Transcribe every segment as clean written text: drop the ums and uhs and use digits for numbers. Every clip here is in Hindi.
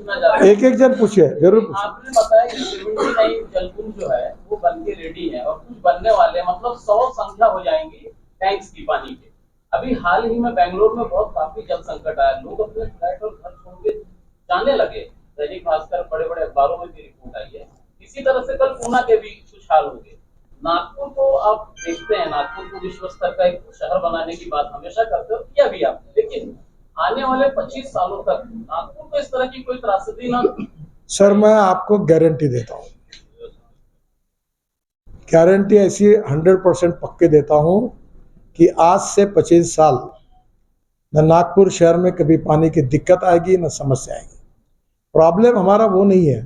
पूछना चाह रहे एक एक जन पूछिए, जरूर पूछिए। आपने बताया कि 79 जलकुंड जो है वो बन के रेडी है और कुछ बनने वाले हैं, मतलब 100 संख्या हो जाएंगी टैंक्स की पानी के। अभी हाल ही में बेंगलोर में बहुत काफी जल संकट आया, लोग अपने फ्लैट और घर छोड़ के जाने लगे। दैनिक भास्कर, बड़े बड़े अखबारों में भी रिपोर्ट आई है। इसी तरह से कल पूना के भी कुछ हाल होंगे। नागपुर को आप देखते हैं, नागपुर को विश्व स्तर का एक शहर बनाने की बात हमेशा करते हो, किया भी आपने, लेकिन आने वाले 25 सालों तक नागपुर को इस तरह की कोई त्रासदी ना। सर मैं आपको गारंटी देता हूँ, गारंटी ऐसी 100% पक्के देता हूँ कि आज से 25 साल न नागपुर शहर में कभी पानी की दिक्कत आएगी न समस्या आएगी। प्रॉब्लम हमारा वो नहीं है,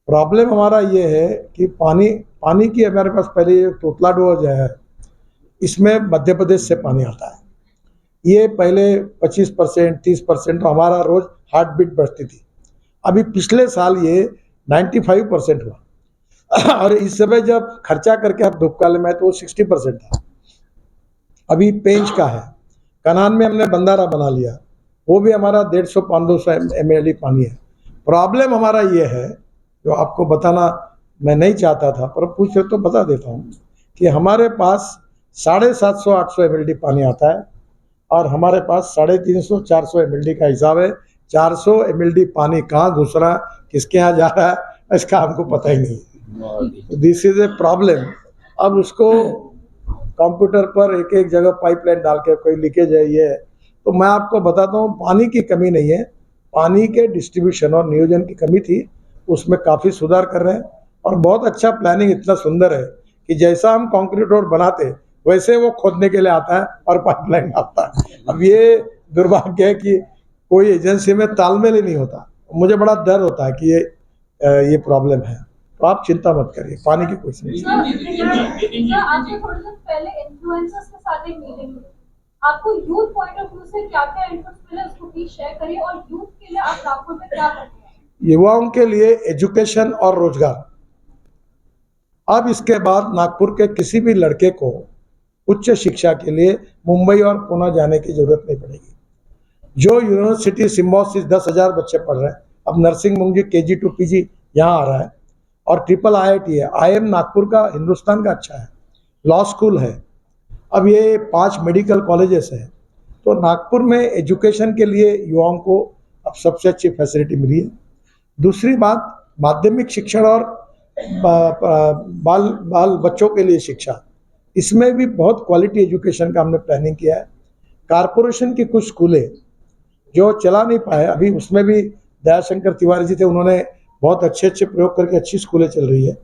प्रॉब्लम हमारा ये है कि पानी की हमारे पास पहले ये तोतला डोज है, इसमें मध्य प्रदेश से पानी आता है। ये पहले 25% 30% तो हमारा रोज हार्ट बीट बढ़ती थी। अभी पिछले साल ये 95% हुआ और इस समय जब खर्चा करके आप धूपकाले में तो वो 60% था। अभी पेंच का है, कनान में हमने बंदारा बना लिया, वो भी हमारा 150-500 ml पानी है। प्रॉब्लम हमारा ये है, जो आपको बताना मैं नहीं चाहता था पर पूछ रहे तो बता देता हूँ, कि हमारे पास 750-800 ml पानी आता है और हमारे पास 350-400 ml का हिसाब है। 400 ml पानी कहाँ घुस रहा है, किसके यहाँ जा रहा है, इसका हमको पता ही नहीं। This is a problem. अब उसको कंप्यूटर पर एक एक जगह पाइपलाइन डाल के कोई लीकेज है ये, तो मैं आपको बताता हूँ पानी की कमी नहीं है, पानी के डिस्ट्रीब्यूशन और नियोजन की कमी थी, उसमें काफ़ी सुधार कर रहे हैं। और बहुत अच्छा प्लानिंग इतना सुंदर है कि जैसा हम कंक्रीट रोड बनाते वैसे वो खोदने के लिए आता है और पाइपलाइन आता है। अब ये दुर्भाग्य है कि कोई एजेंसी में तालमेल ही नहीं होता, मुझे बड़ा डर होता है कि ये प्रॉब्लम है। तो आप चिंता मत करिए, पानी की कोई समस्या नहीं। आपने थोड़ी देर पहले इन्फ्लुएंसर्स के साथ एक मीटिंग हुई, आपको यूथ पॉइंट ऑफ व्यू से क्या क्या इनपुट्स मिले उसको प्लीज शेयर करिए, और यूथ के लिए आप नागपुर में क्या करते हैं? युवाओं के लिए एजुकेशन और रोजगार। अब इसके बाद नागपुर के किसी भी लड़के को उच्च शिक्षा के लिए मुंबई और पुणे जाने की जरूरत नहीं पड़ेगी। जो यूनिवर्सिटी सिम्बोसिस 10,000 बच्चे पढ़ रहे हैं, अब नर्सिंग मुंगी KG to PG यहाँ आ रहा है और ट्रिपल IIT है। IIM नागपुर का हिंदुस्तान का अच्छा है, लॉ स्कूल है, अब ये 5 मेडिकल कॉलेजेस हैं। तो नागपुर में एजुकेशन के लिए युवाओं को अब सबसे अच्छी फैसिलिटी मिली है। दूसरी बात, माध्यमिक शिक्षण और बाल बच्चों के लिए शिक्षा, इसमें भी बहुत क्वालिटी एजुकेशन का हमने प्लानिंग किया है। कारपोरेशन की कुछ स्कूलें जो चला नहीं पाए अभी, उसमें भी दयाशंकर तिवारी जी थे, उन्होंने बहुत अच्छे प्रयोग करके अच्छी स्कूलें चल रही है।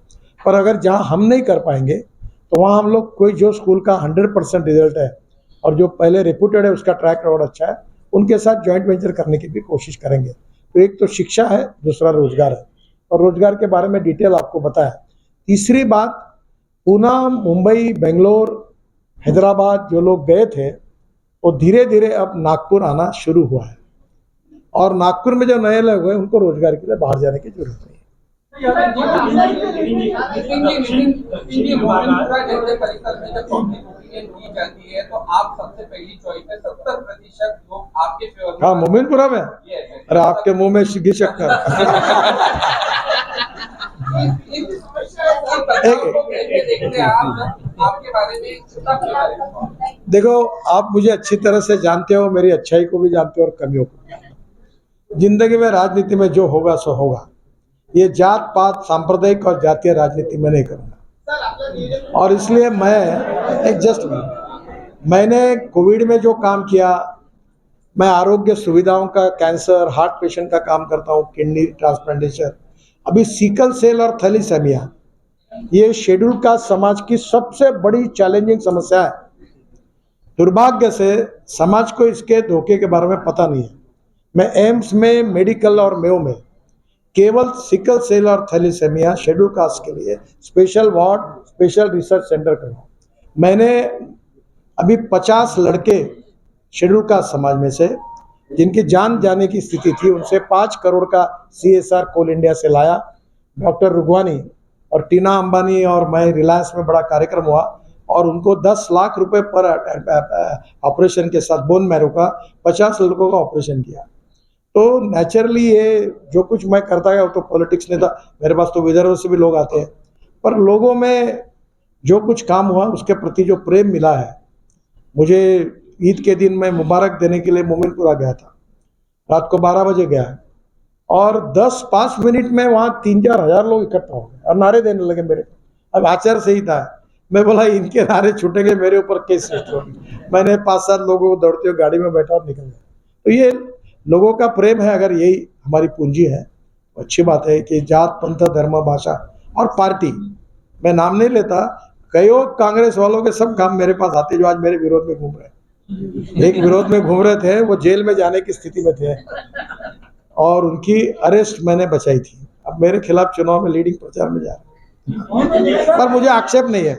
पर अगर जहाँ हम नहीं कर पाएंगे तो वहाँ हम लोग कोई जो स्कूल का 100% रिजल्ट है और जो पहले रेपुटेड है उसका ट्रैक रिकॉर्ड अच्छा है, उनके साथ जॉइंट वेंचर करने की भी कोशिश करेंगे। तो एक तो शिक्षा है, दूसरा रोजगार है, और रोजगार के बारे में डिटेल आपको बताया। तीसरी बात, पुणे, मुंबई, बेंगलोर, हैदराबाद जो लोग गए थे वो धीरे धीरे अब नागपुर आना शुरू हुआ है, और नागपुर में जो नए लोग हैं उनको रोजगार के लिए बाहर जाने की जरूरत नहीं है। हाँ, मोमिनपुरा में, अरे आपके मुंह में शिगी शक्कर। देखो, आप मुझे अच्छी तरह से जानते हो, मेरी अच्छाई को भी जानते हो और कमियों को भी जानते हो। जिंदगी में राजनीति में जो होगा सो होगा, ये जात पात सांप्रदायिक और जातीय राजनीति में नहीं करूंगा। और इसलिए मैंने कोविड में जो काम किया, मैं आरोग्य सुविधाओं का, कैंसर, हार्ट पेशेंट का काम करता हूँ, किडनी ट्रांसप्लांटेशन, अभी सिकल सेल और थैलीसेमिया, ये शेड्यूल कास्ट समाज की सबसे बड़ी चैलेंजिंग समस्या है। दुर्भाग्य से समाज को इसके धोखे के बारे में पता नहीं है। मैं एम्स में, मेडिकल और मेयो में केवल सिकल सेल और थैलीसेमिया शेड्यूल कास्ट के लिए special ward, special research centre कर रहा हूँ। मैंने अभी 50 लड़के शेड्यूल कास्ट समाज में से जिनकी जान जाने की स्थिति थी, उनसे 5 करोड़ का CSR कोल इंडिया से लाया। डॉक्टर रुगवानी और टीना अंबानी और मैं, रिलायंस में बड़ा कार्यक्रम हुआ और उनको 10 लाख रुपए पर ऑपरेशन के साथ बोन मैरो का 50 लड़कों का ऑपरेशन किया। तो नेचुरली ये जो कुछ मैं करता गया वो तो पॉलिटिक्स में था, मेरे पास तो विदर्भ से भी लोग आते हैं, पर लोगों में जो कुछ काम हुआ उसके प्रति जो प्रेम मिला है, मुझे ईद के दिन मैं मुबारक देने के लिए मोमिनपुरा गया था, रात को 12 बजे गया और 5 मिनट में वहाँ 3-4 हजार लोग इकट्ठा हो गए और नारे देने लगे मेरे। अब आचार संहिता है, मैं बोला इनके नारे छूटेंगे, मेरे ऊपर केस रजिस्टर होगी। मैंने 5-7 लोगों को दौड़ते हुए गाड़ी में बैठा और निकल गया। तो ये लोगों का प्रेम है, अगर यही हमारी पूंजी है, अच्छी बात है कि जात पंथ धर्म भाषा और पार्टी, मैं नाम नहीं लेता, कईयों कांग्रेस वालों के सब काम मेरे पास आते जो आज मेरे विरोध में घूम रहे हैं। एक विरोध में घूम रहे थे, वो जेल में जाने की स्थिति में थे और उनकी अरेस्ट मैंने बचाई थी। अब मेरे खिलाफ चुनाव में लीडिंग प्रचार में जा रहे हैं, पर मुझे आक्षेप नहीं है।